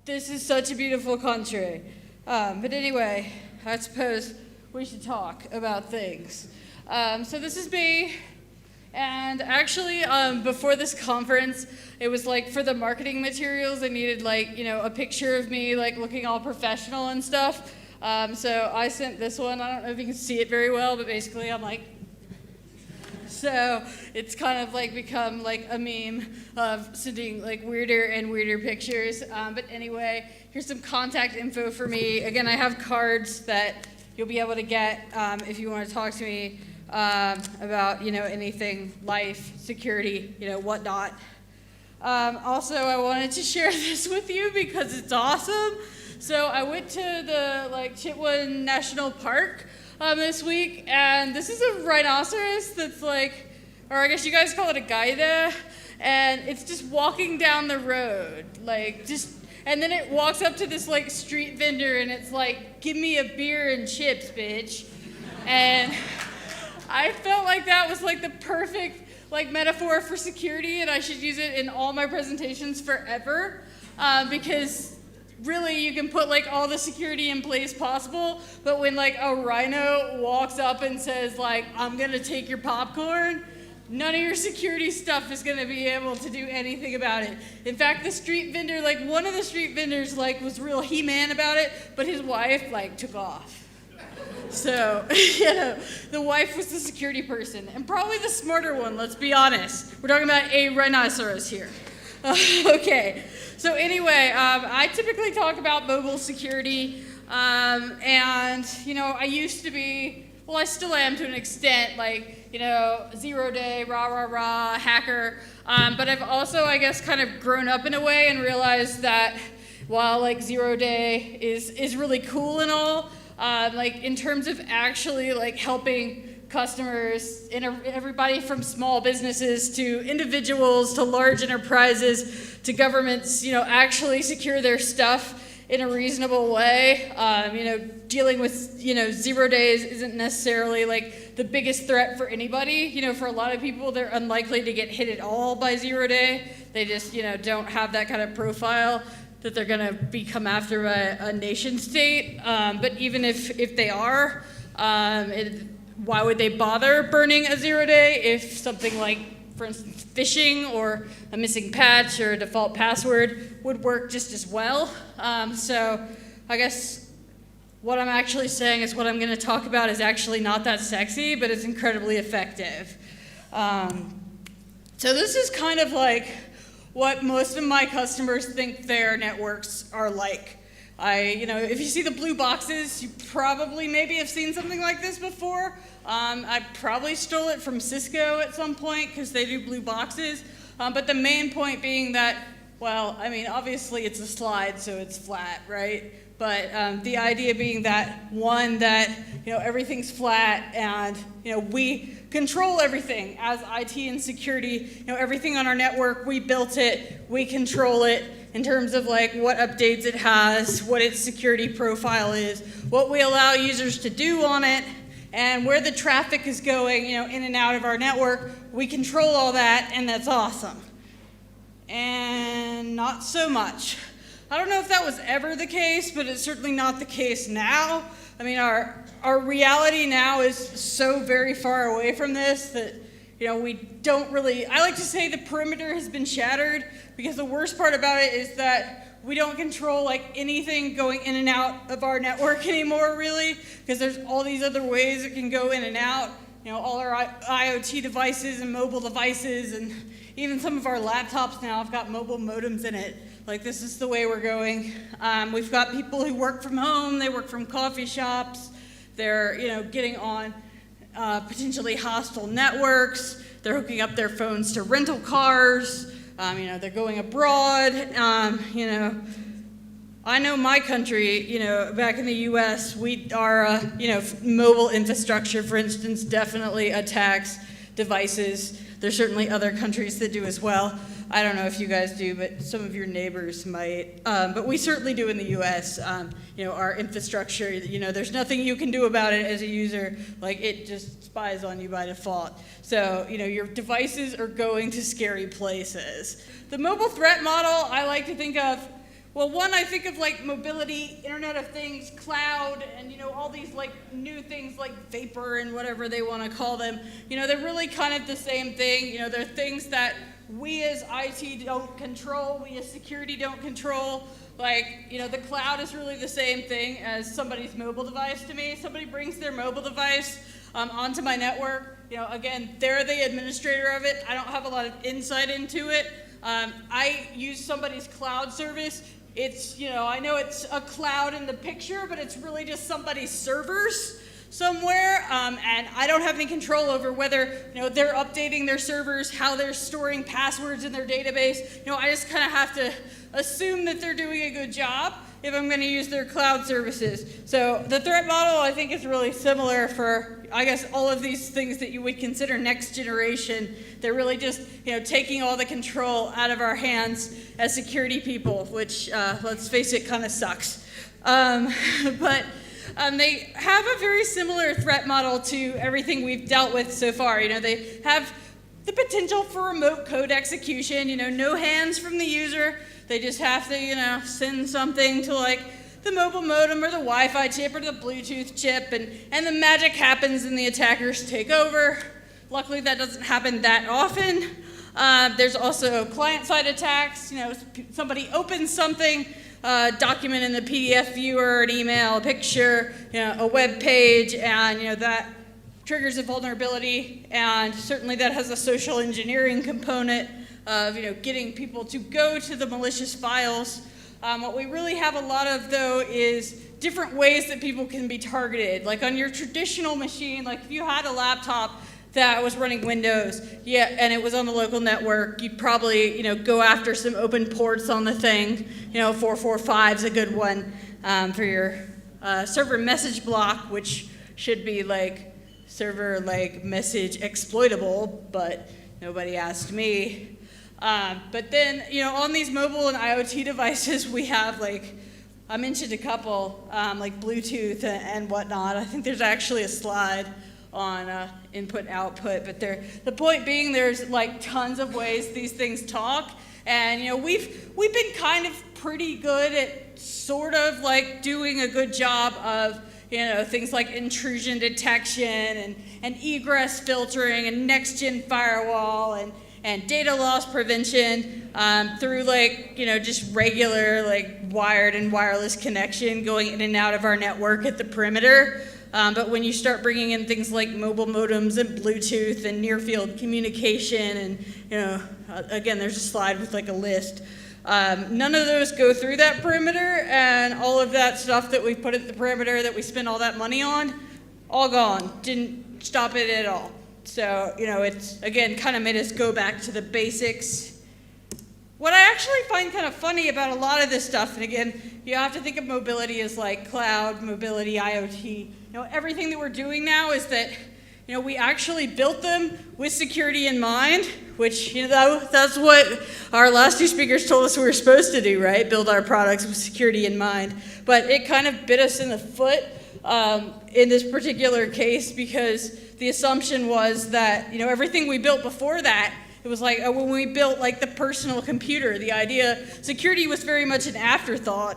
This is such a beautiful country. But anyway, I suppose we should talk about things. So this is me, and actually before this conference, it was like for the marketing materials, I needed a picture of me looking all professional and stuff. So I sent this one. I don't know if you can see it very well, but basically I'm like, so it's kind of become a meme of sending weirder and weirder pictures. But anyway, here's some contact info for me. Again, I have cards that you'll be able to get if you want to talk to me about anything, life, security, whatnot. Also, I wanted to share this with you because it's awesome. So I went to the Chitwan National Park this week, and this is a rhinoceros that's or I guess you guys call it a gaida, and it's just walking down the road, and then it walks up to this street vendor, and it's give me a beer and chips, bitch. And I felt like that was the perfect metaphor for security, and I should use it in all my presentations forever, because really, you can put all the security in place possible, but when a rhino walks up and says I'm gonna take your popcorn, none of your security stuff is gonna be able to do anything about it. In fact, the street vendor, one of the street vendors was real He-Man about it, but his wife took off. So, the wife was the security person, and probably the smarter one, let's be honest. We're talking about a rhinoceros here. Okay. So anyway, I typically talk about mobile security, and I used to be, well, I still am to an extent, 0-day, rah, hacker, but I've also, I guess, kind of grown up in a way and realized that while 0-day is really cool and all, in terms of actually helping customers, everybody from small businesses to individuals to large enterprises to governments, actually secure their stuff in a reasonable way. Dealing with, 0 days isn't necessarily the biggest threat for anybody. For a lot of people, they're unlikely to get hit at all by 0 day. They just, don't have that kind of profile that they're going to become after a nation state. But even if they are, why would they bother burning a 0 day if something for instance, phishing or a missing patch or a default password would work just as well? So I guess what I'm actually saying is what I'm going to talk about is actually not that sexy, but it's incredibly effective. So this is kind of what most of my customers think their networks are like. If you see the blue boxes, you probably maybe have seen something like this before. I probably stole it from Cisco at some point because they do blue boxes. But the main point being that, obviously it's a slide, so it's flat, right? But the idea being that, one, that everything's flat, and we control everything as IT and security. Everything on our network, we built it, we control it in terms of what updates it has, what its security profile is, what we allow users to do on it, and where the traffic is going, in and out of our network. We control all that, and that's awesome. And not so much. I don't know if that was ever the case, but it's certainly not the case now. Our reality now is so very far away from this that, we don't really, I like to say the perimeter has been shattered, because the worst part about it is that we don't control anything going in and out of our network anymore, really, because there's all these other ways it can go in and out. All our IoT devices and mobile devices, and even some of our laptops now have got mobile modems in it. This is the way we're going. We've got people who work from home, they work from coffee shops, they're getting on potentially hostile networks, they're hooking up their phones to rental cars, they're going abroad. I know my country, back in the US, our mobile infrastructure, for instance, definitely attacks devices. There's certainly other countries that do as well. I don't know if you guys do, but some of your neighbors might. But we certainly do in the US. Our infrastructure, there's nothing you can do about it as a user. It just spies on you by default. So, your devices are going to scary places. The mobile threat model I like to think of, Well, one, I think of like mobility, Internet of Things, cloud, and all these like new things like vapor and whatever they want to call them. They're really kind of the same thing. They're things that we as IT don't control, we as security don't control. Like, the cloud is really the same thing as somebody's mobile device to me. Somebody brings their mobile device onto my network. Again, they're the administrator of it. I don't have a lot of insight into it. I use somebody's cloud service. It's, I know it's a cloud in the picture, but it's really just somebody's servers somewhere, and I don't have any control over whether, they're updating their servers, how they're storing passwords in their database. I just kind of have to assume that they're doing a good job if I'm going to use their cloud services. So the threat model, I think, is really similar for, I guess, all of these things that you would consider next generation. They're really just, taking all the control out of our hands as security people, which, let's face it, kind of sucks. But they have a very similar threat model to everything we've dealt with so far. They have the potential for remote code execution, no hands from the user. They just have to, send something to like the mobile modem or the Wi-Fi chip or the Bluetooth chip, and the magic happens and the attackers take over. Luckily, that doesn't happen that often. There's also client-side attacks. Somebody opens something, document in the PDF viewer, an email, a picture, a web page, and that triggers a vulnerability. And certainly that has a social engineering component of getting people to go to the malicious files. What we really have a lot of, though, is different ways that people can be targeted. Like on your traditional machine, like if you had a laptop that was running Windows, and it was on the local network, you'd probably go after some open ports on the thing. 445 is a good one for your server message block, which should be like server like message exploitable, but nobody asked me. But then, on these mobile and IoT devices, we have I mentioned a couple, like Bluetooth and whatnot. I think there's actually a slide on input output, but the point being there's tons of ways these things talk, and we've been kind of pretty good at sort of doing a good job of things like intrusion detection and egress filtering and next-gen firewall and data loss prevention through just regular wired and wireless connection going in and out of our network at the perimeter. But when you start bringing in things like mobile modems and Bluetooth and near-field communication and, again, there's a slide with a list. None of those go through that perimeter, and all of that stuff that we put at the perimeter that we spend all that money on, all gone. Didn't stop it at all. So, it's, again, kind of made us go back to the basics. What I actually find kind of funny about a lot of this stuff, and again, you have to think of mobility as cloud, mobility, IoT. Everything that we're doing now is that, we actually built them with security in mind, which, that's what our last two speakers told us we were supposed to do, right? Build our products with security in mind. But it kind of bit us in the foot in this particular case, because the assumption was that, everything we built before that, it was when we built the personal computer, the idea, security was very much an afterthought.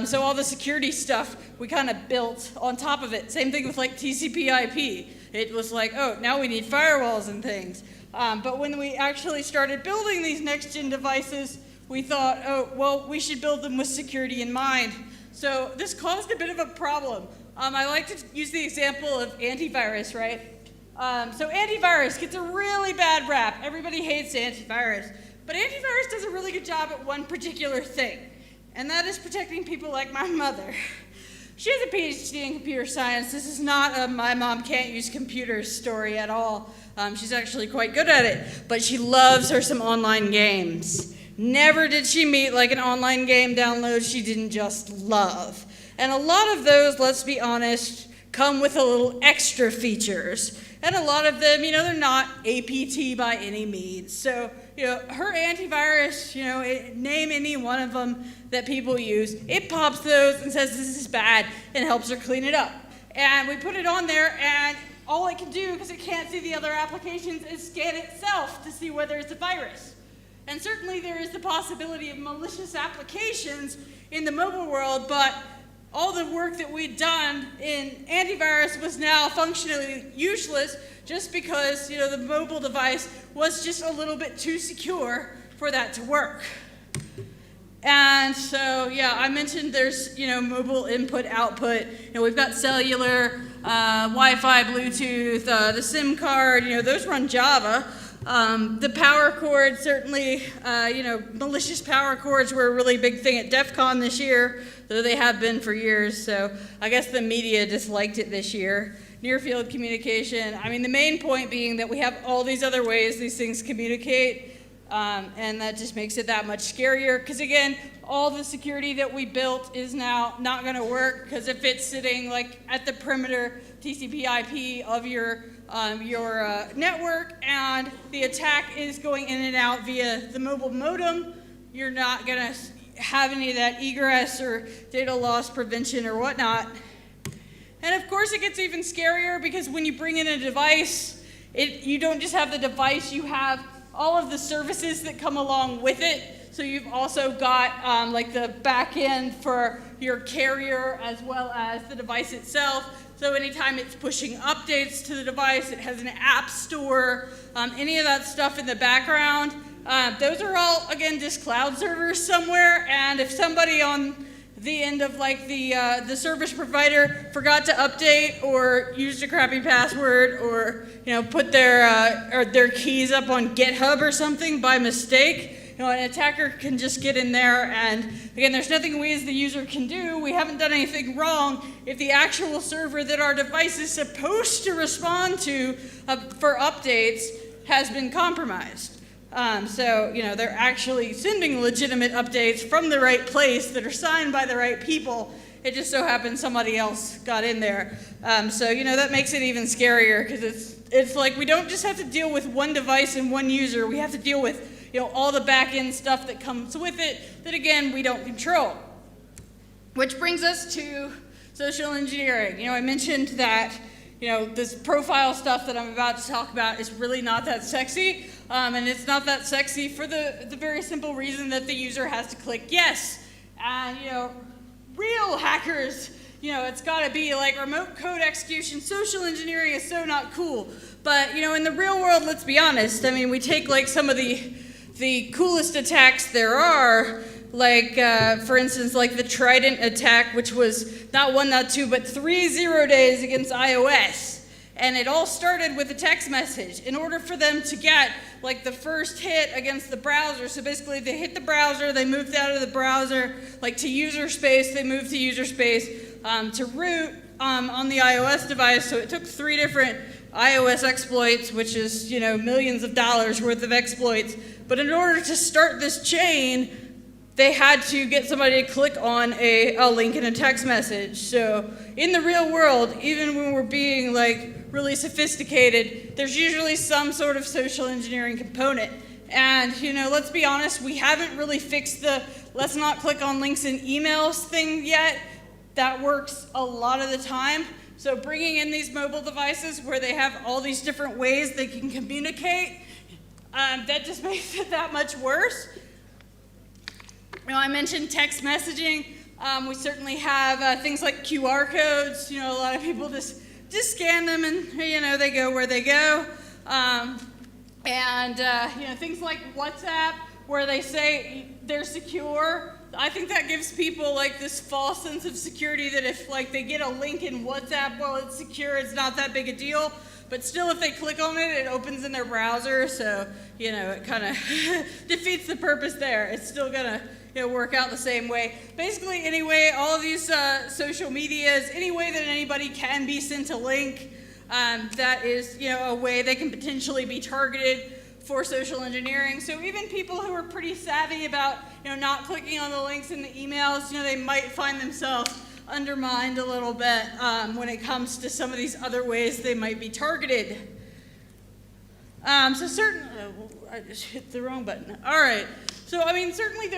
So all the security stuff we kind of built on top of it. Same thing with TCP/IP. It was oh, now we need firewalls and things. But when we actually started building these next-gen devices, we thought, oh, well, we should build them with security in mind. So this caused a bit of a problem. I like to use the example of antivirus, right? So antivirus gets a really bad rap. Everybody hates antivirus. But antivirus does a really good job at one particular thing, and that is protecting people like my mother. She has a PhD in computer science. This is not a my mom can't use computers story at all. She's actually quite good at it, but she loves her some online games. Never did she meet an online game download she didn't just love. And a lot of those, let's be honest, come with a little extra features. And a lot of them, they're not APT by any means. So, her antivirus, name any one of them that people use, it pops those and says this is bad and helps her clean it up. And we put it on there, and all it can do, because it can't see the other applications, is scan itself to see whether it's a virus. And certainly there is the possibility of malicious applications in the mobile world, but all the work that we'd done in antivirus was now functionally useless just because, the mobile device was just a little bit too secure for that to work. And so, I mentioned there's, mobile input, output. We've got cellular, Wi-Fi, Bluetooth, the SIM card, those run Java. The power cord, certainly, malicious power cords were a really big thing at DEF CON this year, though they have been for years, so I guess the media disliked it this year. Near field communication, the main point being that we have all these other ways these things communicate, and that just makes it that much scarier, because again, all the security that we built is now not going to work, because if it's sitting like at the perimeter TCP/IP of your network, and the attack is going in and out via the mobile modem, you're not going to have any of that egress or data loss prevention or whatnot. And of course it gets even scarier because when you bring in a device, you don't just have the device, you have all of the services that come along with it. So you've also got like the back end for your carrier as well as the device itself. So anytime it's pushing updates to the device, it has an app store, any of that stuff in the background. Those are all, again, just cloud servers somewhere. And if somebody on the end of like the service provider forgot to update or used a crappy password or put their keys up on GitHub or something by mistake, an attacker can just get in there, and again, there's nothing we as the user can do. We haven't done anything wrong if the actual server that our device is supposed to respond to for updates has been compromised. So they're actually sending legitimate updates from the right place that are signed by the right people. It just so happens somebody else got in there. So that makes it even scarier, because it's like we don't just have to deal with one device and one user. We have to deal with all the back-end stuff that comes with it that, again, we don't control. Which brings us to social engineering. I mentioned that, this profile stuff that I'm about to talk about is really not that sexy. And it's not that sexy for the very simple reason that the user has to click yes. And, real hackers, it's got to be like remote code execution. Social engineering is so not cool. But, in the real world, let's be honest. We take like some of the coolest attacks there are, like, for instance, like the Trident attack, which was not 1, not 2, but 3 0 days against iOS. And it all started with a text message. In order for them to get, like, the first hit against the browser, so basically they hit the browser, they moved out of the browser, like to user space, they moved to user space, to root on the iOS device. So it took 3 different iOS exploits, which is, millions of dollars worth of exploits. But in order to start this chain, they had to get somebody to click on a link in a text message. So in the real world, even when we're being like really sophisticated, there's usually some sort of social engineering component. And let's be honest, we haven't really fixed the let's not click on links in emails thing yet. That works a lot of the time. So bringing in these mobile devices where they have all these different ways they can communicate, that just makes it that much worse. I mentioned text messaging. We certainly have things like QR codes. A lot of people just scan them and, they go where they go. Things like WhatsApp, where they say they're secure. I think that gives people like this false sense of security that if like they get a link in WhatsApp, well, it's secure, it's not that big a deal. But still, if they click on it, it opens in their browser, so, it kind of defeats the purpose there. It's still going to work out the same way. Basically, anyway, all of these social medias, any way that anybody can be sent a link, that is, a way they can potentially be targeted for social engineering. So even people who are pretty savvy about, not clicking on the links in the emails, they might find themselves undermined a little bit when it comes to some of these other ways they might be targeted. I just hit the wrong button. All right. So, certainly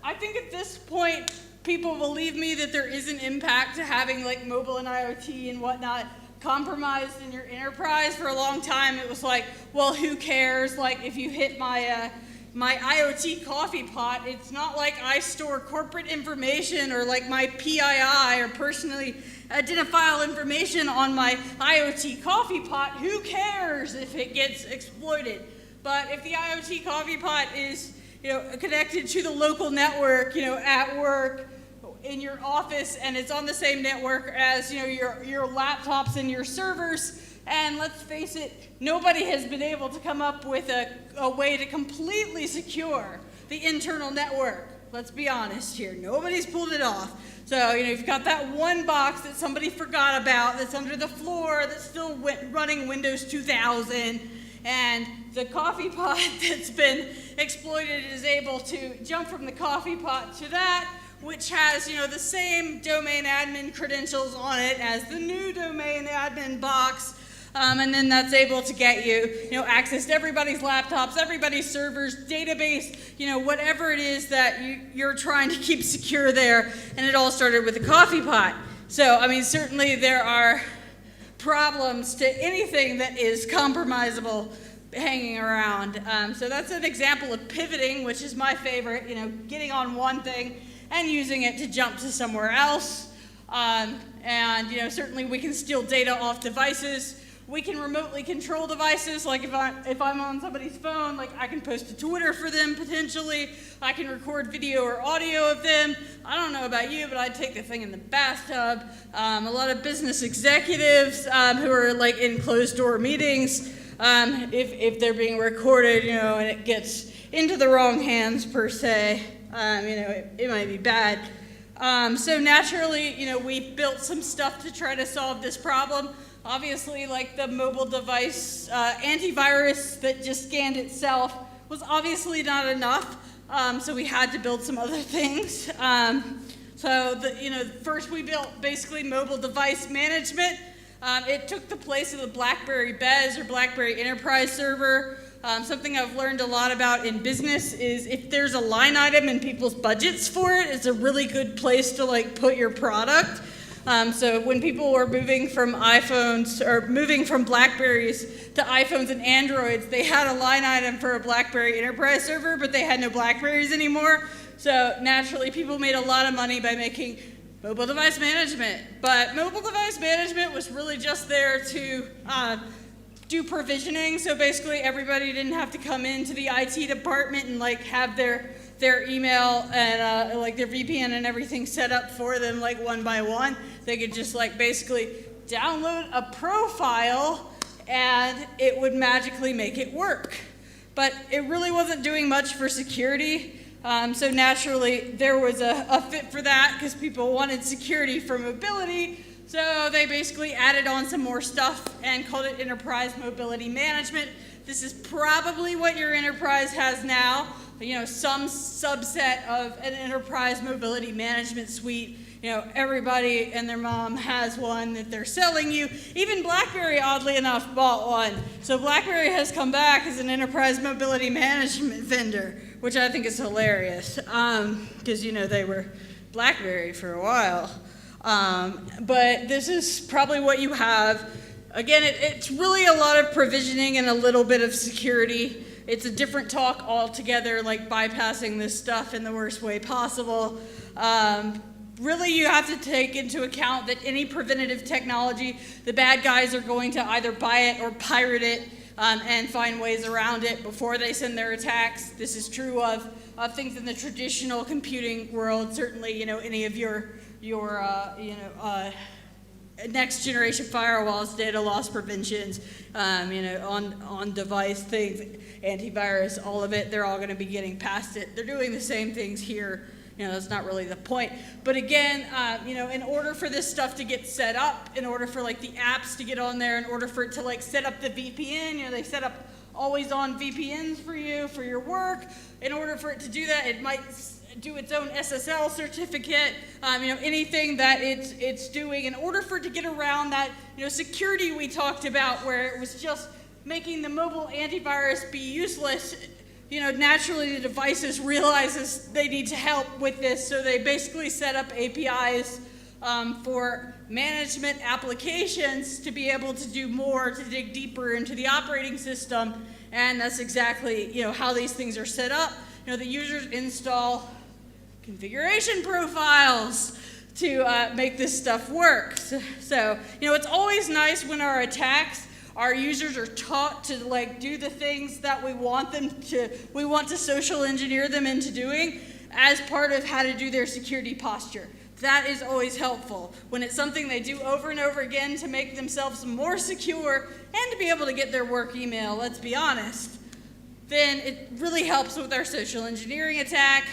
I think at this point, people believe me that there is an impact to having like mobile and IoT and whatnot compromised in your enterprise. For a long time, it was like, well, who cares? Like if you hit my, my IoT coffee pot, it's not like I store corporate information or like my PII or personally identifiable information on my IoT coffee pot. Who cares if it gets exploited? But if the IoT coffee pot is, connected to the local network, at work, in your office, and it's on the same network as, your laptops and your servers, and let's face it, nobody has been able to come up with a way to completely secure the internal network. Let's be honest here. Nobody's pulled it off. So, you've got that one box that somebody forgot about that's under the floor that's still running Windows 2000, and the coffee pot that's been exploited is able to jump from the coffee pot to that, which has, the same domain admin credentials on it as the new domain admin box. And then that's able to get you, access to everybody's laptops, everybody's servers, database, whatever it is that you're trying to keep secure there. And it all started with a coffee pot. So, certainly there are problems to anything that is compromisable hanging around. So that's an example of pivoting, which is my favorite, getting on one thing and using it to jump to somewhere else. Certainly we can steal data off devices. We can remotely control devices, like if I'm on somebody's phone, like I can post to Twitter for them potentially. I can record video or audio of them. I don't know about you, but I'd take the thing in the bathtub. A lot of business executives who are like in closed door meetings, if they're being recorded, and it gets into the wrong hands per se, it might be bad. So naturally, we've built some stuff to try to solve this problem. Obviously, like the mobile device antivirus that just scanned itself was obviously not enough, so we had to build some other things. First we built basically mobile device management. It took the place of the BlackBerry Bez or BlackBerry Enterprise Server. Something I've learned a lot about in business is if there's a line item in people's budgets for it, it's a really good place to put your product. So when people were moving from iPhones or moving from BlackBerries to iPhones and Androids, they had a line item for a BlackBerry Enterprise Server, but they had no BlackBerries anymore. So naturally, people made a lot of money by making mobile device management. But mobile device management was really just there to do provisioning. So basically, everybody didn't have to come into the IT department and have their email and their VPN and everything set up for them one by one. They could just basically download a profile and it would magically make it work. But it really wasn't doing much for security. So naturally there was a fit for that because people wanted security for mobility. So they basically added on some more stuff and called it Enterprise Mobility Management. This is probably what your enterprise has now. Some subset of an enterprise mobility management suite. Everybody and their mom has one that they're selling you. Even BlackBerry, oddly enough, bought one. So BlackBerry has come back as an enterprise mobility management vendor, which I think is hilarious because, they were BlackBerry for a while. But this is probably what you have. Again, it's really a lot of provisioning and a little bit of security. It's a different talk altogether, bypassing this stuff in the worst way possible. Really, you have to take into account that any preventative technology, the bad guys are going to either buy it or pirate it and find ways around it before they send their attacks. This is true of things in the traditional computing world. Certainly, any of your next generation firewalls, data loss preventions, on device things, antivirus, all of it, they're all going to be getting past it. They're doing the same things here. That's not really the point. But again, in order for this stuff to get set up, in order for the apps to get on there, in order for it to set up the VPN, they set up always on VPNs for you for your work. In order for it to do that, it might do its own SSL certificate, anything that it's doing in order for it to get around that, security we talked about where it was just making the mobile antivirus be useless. Naturally the devices realizes they need to help with this, so they basically set up APIs for management applications to be able to do more, to dig deeper into the operating system and that's exactly how these things are set up. The users install configuration profiles to make this stuff work. So it's always nice when our users are taught to do the things that we want to social engineer them into doing as part of how to do their security posture. That is always helpful. When it's something they do over and over again to make themselves more secure and to be able to get their work email, let's be honest, then it really helps with our social engineering attack.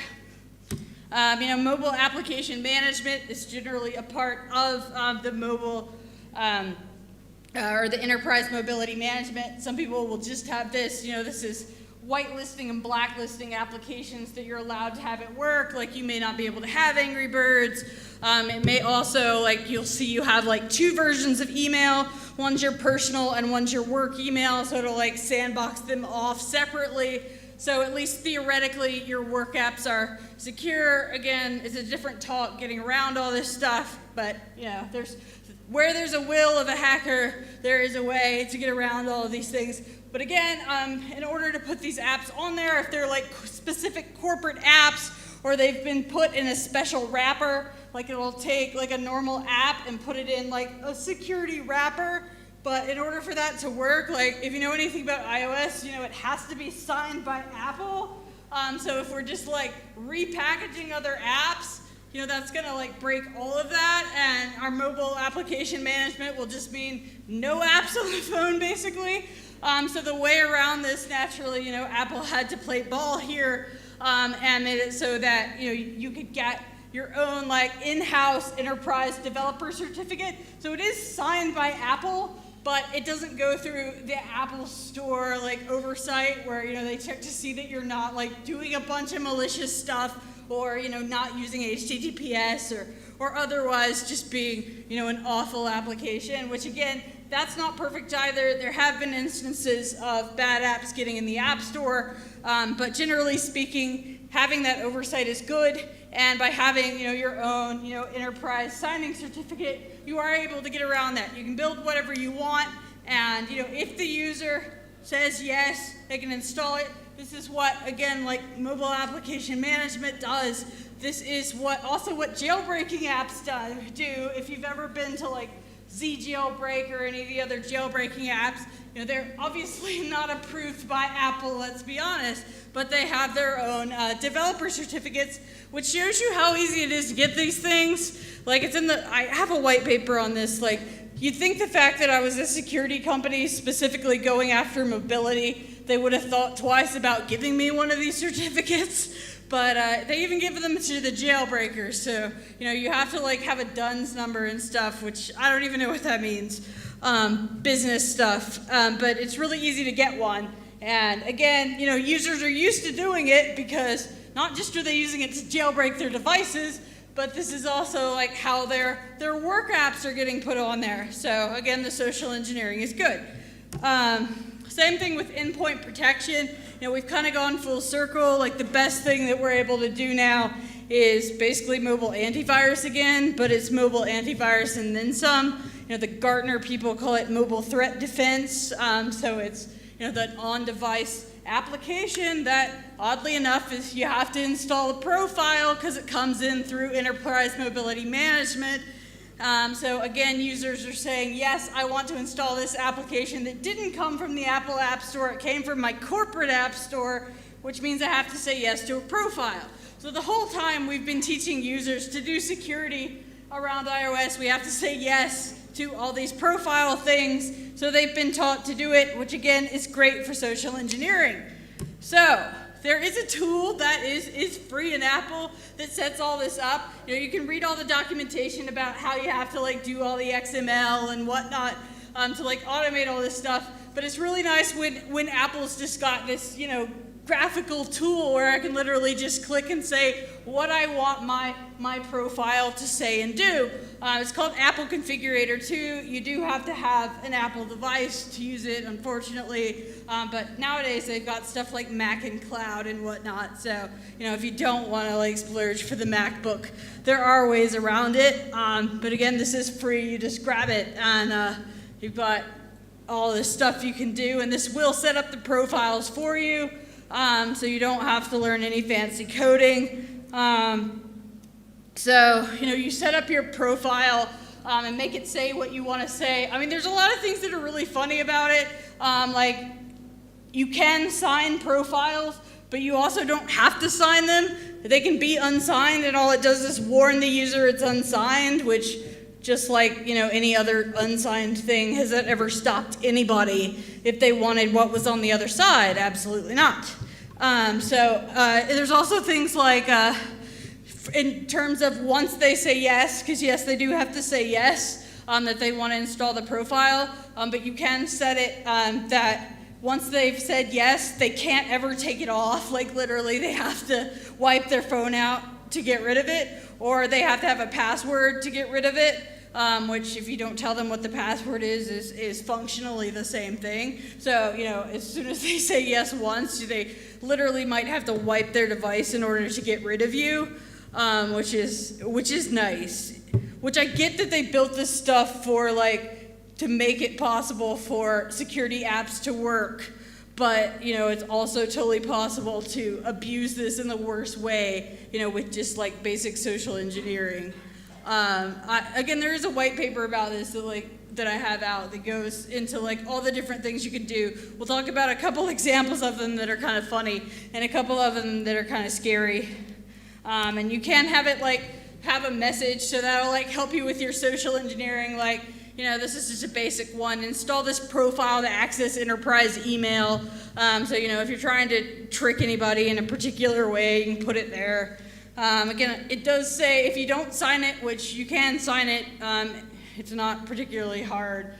Mobile application management is generally a part of the mobile or the enterprise mobility management. Some people will just have this, this is whitelisting and blacklisting applications that you're allowed to have at work. Like you may not be able to have Angry Birds. It may also, you'll see you have 2 versions of email. One's your personal and one's your work email, so it'll sandbox them off separately. So at least theoretically, your work apps are secure. Again, it's a different talk getting around all this stuff, but where there's a will of a hacker, there is a way to get around all of these things. But again, in order to put these apps on there, if they're specific corporate apps or they've been put in a special wrapper, it'll take a normal app and put it in a security wrapper. But in order for that to work, if you know anything about iOS, it has to be signed by Apple. So if we're just repackaging other apps, that's gonna break all of that, and our mobile application management will just mean no apps on the phone, basically. So the way around this, naturally, Apple had to play ball here and made it so that you could get your own in-house enterprise developer certificate. So it is signed by Apple, but it doesn't go through the Apple Store oversight where they check to see that you're not doing a bunch of malicious stuff or not using HTTPS or otherwise just being an awful application, which again, that's not perfect either. There have been instances of bad apps getting in the App Store, but generally speaking, having that oversight is good. And by having your own enterprise signing certificate, you are able to get around that. You can build whatever you want, and if the user says yes, they can install it. This is what, again, mobile application management does. This is what jailbreaking apps do. If you've ever been to Z-Jailbreak or any of the other jailbreaking apps, they're obviously not approved by Apple, let's be honest, but they have their own developer certificates, which shows you how easy it is to get these things. I have a white paper on this. You'd think the fact that I was a security company specifically going after mobility, they would have thought twice about giving me one of these certificates. But they even give them to the jailbreakers, so you have to have a DUNS number and stuff, which I don't even know what that means, business stuff. But it's really easy to get one. And again, users are used to doing it because not just are they using it to jailbreak their devices, but this is also how their work apps are getting put on there. So again, the social engineering is good. Same thing with endpoint protection. We've kind of gone full circle. The best thing that we're able to do now is basically mobile antivirus again, but it's mobile antivirus and then some. The Gartner people call it mobile threat defense. So it's the on-device application that, oddly enough, is you have to install a profile because it comes in through enterprise mobility management. So again, users are saying, yes, I want to install this application that didn't come from the Apple App Store. It came from my corporate app store, which means I have to say yes to a profile. So the whole time we've been teaching users to do security around iOS, we have to say yes to all these profile things. So they've been taught to do it, which again is great for social engineering. So there is a tool that is free in Apple that sets all this up. You can read all the documentation about how you have to do all the XML and whatnot to automate all this stuff. But it's really nice when Apple's just got this graphical tool where I can literally just click and say what I want my profile to say and do. It's called Apple Configurator 2. You do have to have an Apple device to use it, unfortunately. But nowadays they've got stuff like Mac and Cloud and whatnot. So, if you don't want to splurge for the MacBook, there are ways around it. But again, this is free. You just grab it and you've got all this stuff you can do, and this will set up the profiles for you, so you don't have to learn any fancy coding. So, you set up your profile and make it say what you want to say. I mean, there's a lot of things that are really funny about it. Like, you can sign profiles, but you also don't have to sign them. They can be unsigned, and all it does is warn the user it's unsigned, which, just like, any other unsigned thing, has that ever stopped anybody if they wanted what was on the other side? Absolutely not. There's also things like, in terms of once they say yes, because yes, they do have to say yes, that they want to install the profile, but you can set it that once they've said yes, they can't ever take it off. Like, literally, they have to wipe their phone out to get rid of it, or they have to have a password to get rid of it, which, if you don't tell them what the password is functionally the same thing. So, as soon as they say yes once, they literally might have to wipe their device in order to get rid of you, which is nice. Which I get that they built this stuff for, to make it possible for security apps to work, but it's also totally possible to abuse this in the worst way, with just basic social engineering. Again, there is a white paper about this that I have out that goes into all the different things you can do. We'll talk about a couple examples of them that are kind of funny and a couple of them that are kind of scary. And you can have it have a message, so that'll help you with your social engineering. This is just a basic one. Install this profile to access enterprise email. So, if you're trying to trick anybody in a particular way, you can put it there. Again, it does say if you don't sign it, which you can sign it, it's not particularly hard.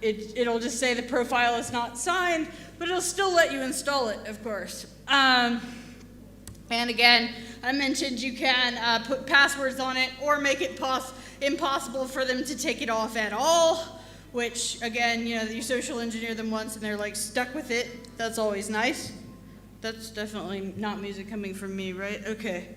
It'll just say the profile is not signed, but it'll still let you install it, of course. And again, I mentioned you can put passwords on it or make it impossible for them to take it off at all, which, again, you social engineer them once and they're stuck with it. That's always nice. That's definitely not music coming from me, right? Okay.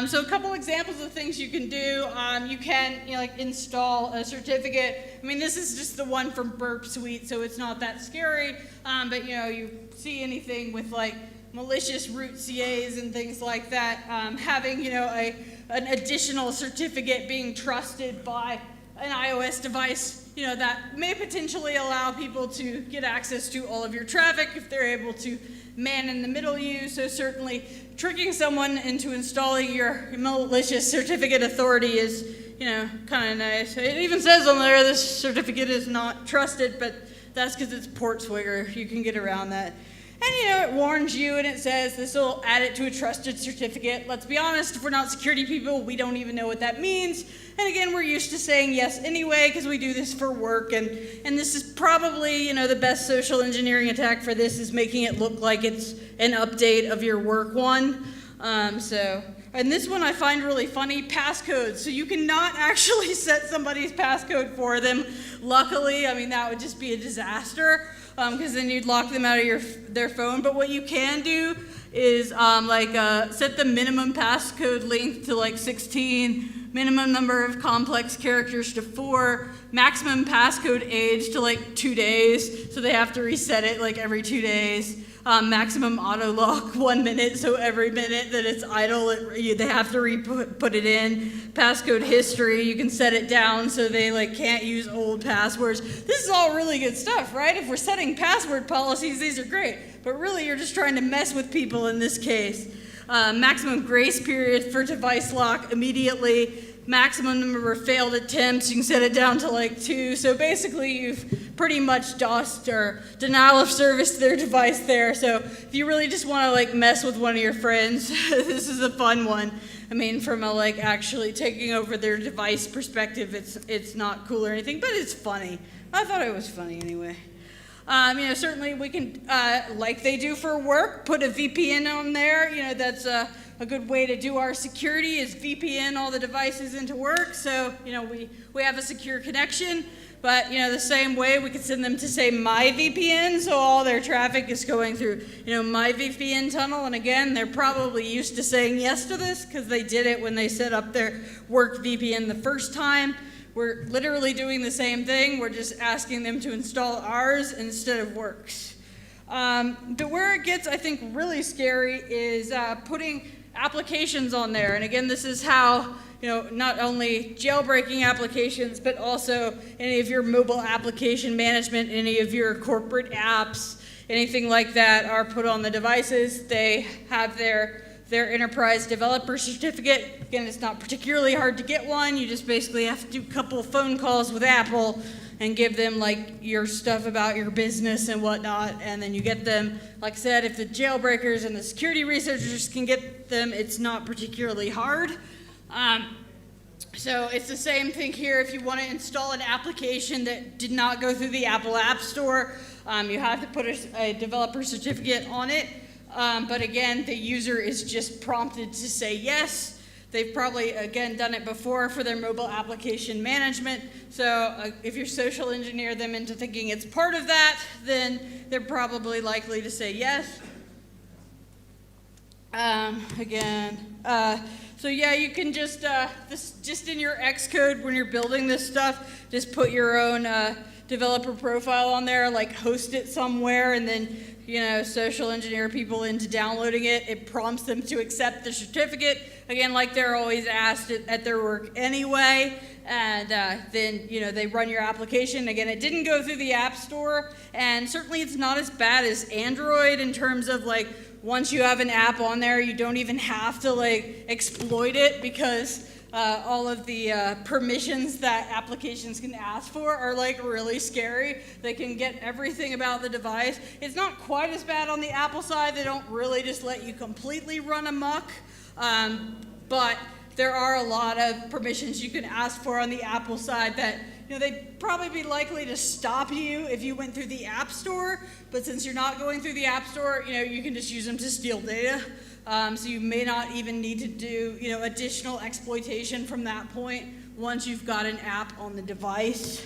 So a couple examples of things you can do. You can install a certificate. I mean, this is just the one from Burp Suite, so it's not that scary. But you see anything with malicious root CAs and things like that, having an additional certificate being trusted by an iOS device, that may potentially allow people to get access to all of your traffic if they're able to man in the middle you. So certainly tricking someone into installing your malicious certificate authority is kind of nice. It even says on there this certificate is not trusted, but that's because it's port swigger. You can get around that. And it warns you and it says this will add it to a trusted certificate. Let's be honest, if we're not security people, we don't even know what that means. And again, we're used to saying yes anyway because we do this for work. And this is probably, the best social engineering attack for this is making it look like it's an update of your work one. And this one I find really funny, passcodes. So you cannot actually set somebody's passcode for them. Luckily, that would just be a disaster. Because then you'd lock them out of their phone. But what you can do is set the minimum passcode length to 16, minimum number of complex characters to 4, maximum passcode age to 2 days, so they have to reset it every 2 days. Maximum auto lock 1 minute, so every minute that it's idle, they have to put it in. Passcode history, you can set it down so they can't use old passwords. This is all really good stuff, right? If we're setting password policies, these are great. But really, you're just trying to mess with people in this case. Maximum grace period for device lock immediately. Maximum number of failed attempts, you can set it down to 2. So basically, you've pretty much DOSed or denial of service to their device there. So if you really just want to mess with one of your friends, this is a fun one. From a actually taking over their device perspective, it's not cool or anything, but it's funny. I thought it was funny anyway. Certainly we can, like they do for work, put a VPN on there. That's a good way to do our security is VPN all the devices into work. So, we have a secure connection, but, the same way we could send them to say my VPN. So all their traffic is going through, my VPN tunnel. And again, they're probably used to saying yes to this because they did it when they set up their work VPN the first time. we're literally doing the same thing. We're just asking them to install ours instead of Works. But where it gets, I think, really scary is putting applications on there. And again, this is how, not only jailbreaking applications, but also any of your mobile application management, any of your corporate apps, anything like that are put on the devices. They have their enterprise developer certificate. Again, it's not particularly hard to get one. You just basically have to do a couple of phone calls with Apple and give them your stuff about your business and whatnot, and then you get them. Like I said, if the jailbreakers and the security researchers can get them, it's not particularly hard. So it's the same thing here. If you want to install an application that did not go through the Apple App Store, you have to put a developer certificate on it. But again, the user is just prompted to say yes. They've probably, again, done it before for their mobile application management. So if you social engineer them into thinking it's part of that, then they're probably likely to say yes. So yeah, you can just in your Xcode when you're building this stuff, just put your own developer profile on there, host it somewhere, and then social engineer people into downloading it. It prompts them to accept the certificate, again, like they're always asked at their work anyway, and then they run your application. Again, it didn't go through the App Store, and certainly it's not as bad as Android in terms of once you have an app on there, you don't even have to exploit it, because all of the permissions that applications can ask for are really scary. They can get everything about the device. It's not quite as bad on the Apple side. They don't really just let you completely run amok, but there are a lot of permissions you can ask for on the Apple side that they'd probably be likely to stop you if you went through the App Store, but since you're not going through the App Store, you can just use them to steal data. So you may not even need to do, additional exploitation from that point once you've got an app on the device.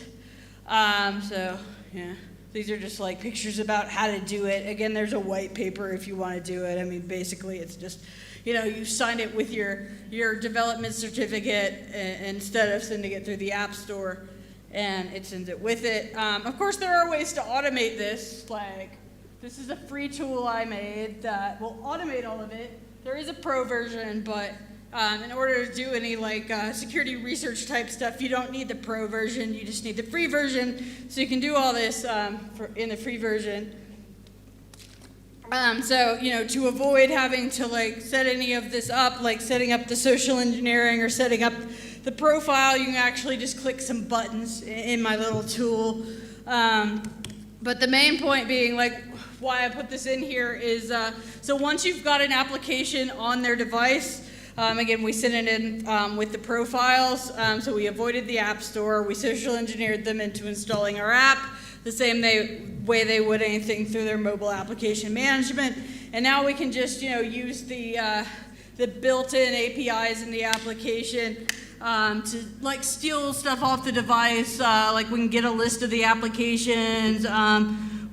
So yeah, these are just pictures about how to do it. Again, there's a white paper if you want to do it. I mean, basically it's just, you sign it with your development certificate instead of sending it through the App Store, and it sends it with it. Of course, there are ways to automate this, this is a free tool I made that will automate all of it. There is a pro version, but in order to do any security research type stuff, you don't need the pro version. You just need the free version. So you can do all this in the free version. So to avoid having to set any of this up, setting up the social engineering or setting up the profile, you can actually just click some buttons in my little tool. But the main point being why I put this in here is, so once you've got an application on their device, again, we sent it in with the profiles, so we avoided the App Store, we social engineered them into installing our app, the same way they would anything through their mobile application management, and now we can just, use the built-in APIs in the application to steal stuff off the device, we can get a list of the applications,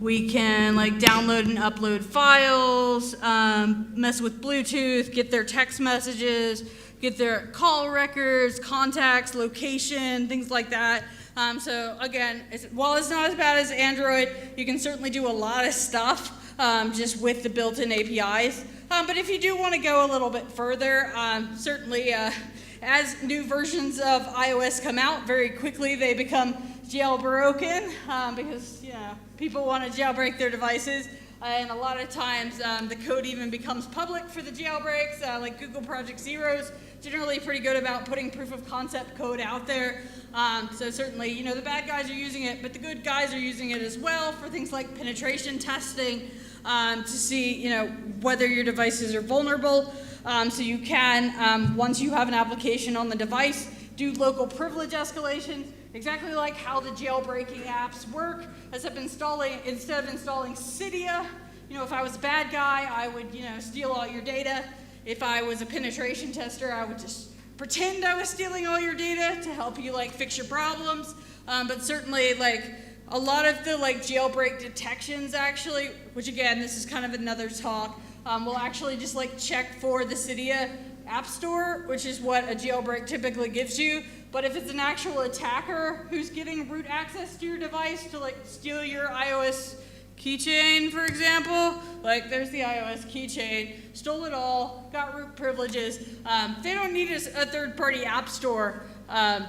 we can download and upload files, mess with Bluetooth, get their text messages, get their call records, contacts, location, things like that. So again, while it's not as bad as Android, you can certainly do a lot of stuff just with the built-in APIs. But if you do want to go a little bit further, certainly as new versions of iOS come out, very quickly they become jailbroken because people want to jailbreak their devices, and a lot of times the code even becomes public for the jailbreaks. Google Project Zero's generally pretty good about putting proof of concept code out there. So certainly, the bad guys are using it, but the good guys are using it as well for things like penetration testing to see, whether your devices are vulnerable. So you can, once you have an application on the device, do local privilege escalations, exactly like how the jailbreaking apps work. Instead of installing Cydia, if I was a bad guy, I would, steal all your data. If I was a penetration tester, I would just pretend I was stealing all your data to help you fix your problems. But certainly a lot of the jailbreak detections actually, which again, this is kind of another talk, will actually just check for the Cydia App Store, which is what a jailbreak typically gives you. But if it's an actual attacker who's getting root access to your device to like steal your iOS keychain, for example, like there's the iOS keychain, stole it all, got root privileges. They don't need a third-party app store.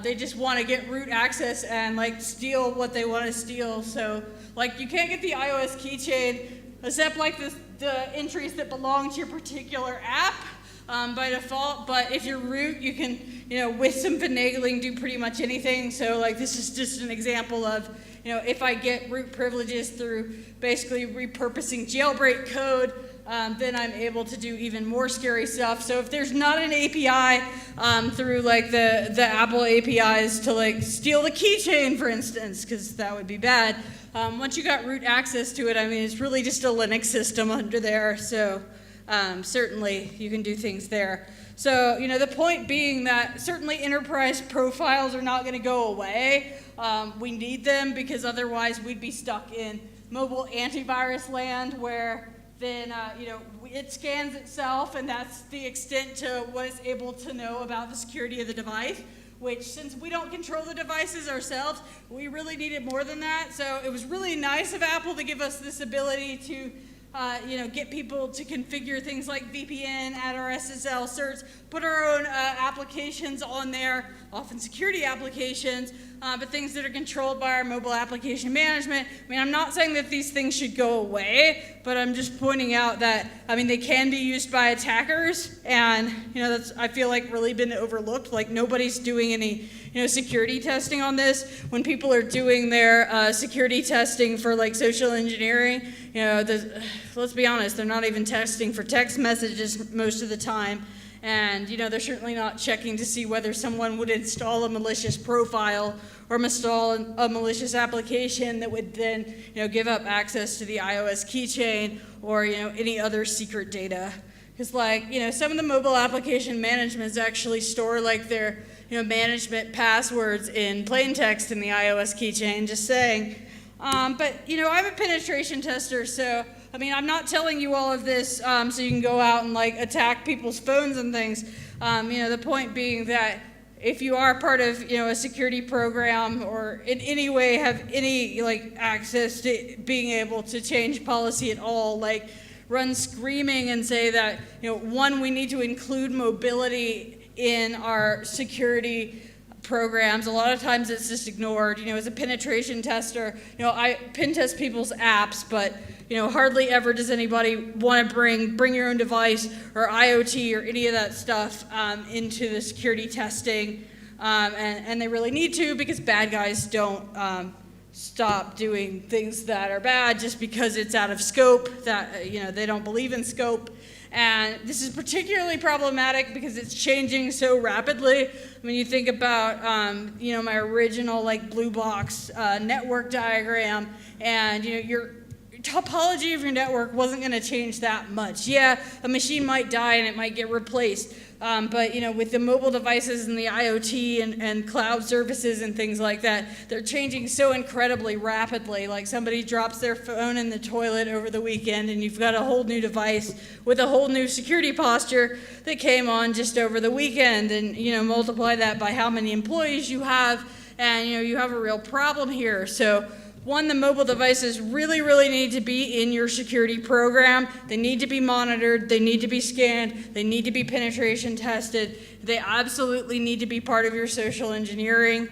They just want to get root access and like steal what they want to steal. So like you can't get the iOS keychain except like the entries that belong to your particular app by default. But if you're root, you can, with some finagling, do pretty much anything. So like this is just an example of, if I get root privileges through basically repurposing jailbreak code, then I'm able to do even more scary stuff. So if there's not an API through like the Apple APIs to like steal the keychain, for instance, because that would be bad, once you got root access to it, I mean, it's really just a Linux system under there. So certainly you can do things there. So, the point being that certainly enterprise profiles are not going to go away. We need them because otherwise we'd be stuck in mobile antivirus land where then, it scans itself and that's the extent to what it's able to know about the security of the device, which since we don't control the devices ourselves, we really needed more than that. So it was really nice of Apple to give us this ability to get people to configure things like VPN, add our SSL certs, put our own applications on there, often security applications, but things that are controlled by our mobile application management. I mean, I'm not saying that these things should go away, but I'm just pointing out that, they can be used by attackers, and, that's, I feel like, really been overlooked. Like, nobody's doing any, security testing on this. When people are doing their security testing for, like, social engineering, let's be honest, they're not even testing for text messages most of the time. And, they're certainly not checking to see whether someone would install a malicious profile or install a malicious application that would then, give up access to the iOS keychain or, any other secret data. Because, some of the mobile application managements actually store, their, management passwords in plain text in the iOS keychain, just saying. But, I'm a penetration tester, so... I'm not telling you all of this so you can go out and attack people's phones and things. The point being that if you are part of a security program or in any way have any access to being able to change policy at all, run screaming and say that one, we need to include mobility in our security programs. A lot of times it's just ignored. As a penetration tester, I pen test people's apps, but hardly ever does anybody want to bring your own device or IoT or any of that stuff into the security testing, and they really need to, because bad guys don't stop doing things that are bad just because it's out of scope, that they don't believe in scope. And this is particularly problematic because it's changing so rapidly. You think about, my original blue box network diagram, and your topology of your network wasn't going to change that much. Yeah, a machine might die and it might get replaced. But with the mobile devices and the IoT and cloud services and things like that, they're changing so incredibly rapidly. Like somebody drops their phone in the toilet over the weekend and you've got a whole new device with a whole new security posture that came on just over the weekend, and multiply that by how many employees you have, and you have a real problem here. So one, the mobile devices really, really need to be in your security program. They need to be monitored. They need to be scanned. They need to be penetration tested. They absolutely need to be part of your social engineering.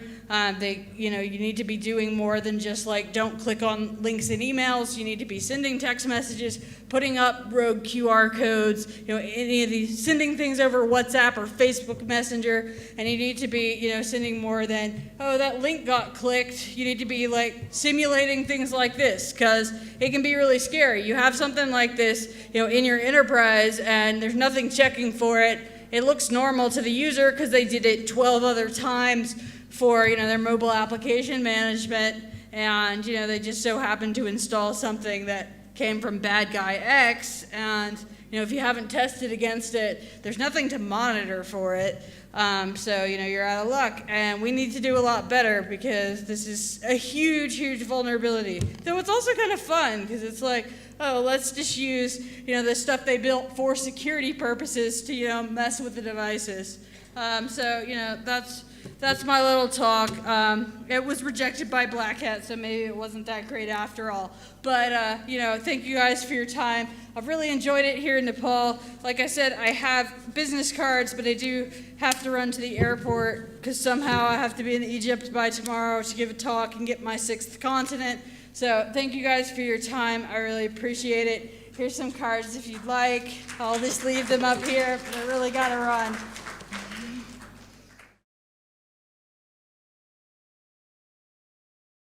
You need to be doing more than just don't click on links in emails. You need to be sending text messages, putting up rogue QR codes, any of these, sending things over WhatsApp or Facebook Messenger, and you need to be, sending more than, oh, that link got clicked. You need to be simulating things like this, because it can be really scary. You have something like this, in your enterprise, and there's nothing checking for it. It looks normal to the user because they did it 12 other times for their mobile application management, and they just so happen to install something that came from bad guy X, and if you haven't tested against it, there's nothing to monitor for it. So you're out of luck, and we need to do a lot better because this is a huge vulnerability. Though it's also kind of fun because it's oh, let's just use, the stuff they built for security purposes to, mess with the devices. That's my little talk. It was rejected by Black Hat, so maybe it wasn't that great after all. But, thank you guys for your time. I've really enjoyed it here in Nepal. Like I said, I have business cards, but I do have to run to the airport because somehow I have to be in Egypt by tomorrow to give a talk and get my 6th continent. So thank you guys for your time. I really appreciate it. Here's some cards if you'd like. I'll just leave them up here, but I really got to run.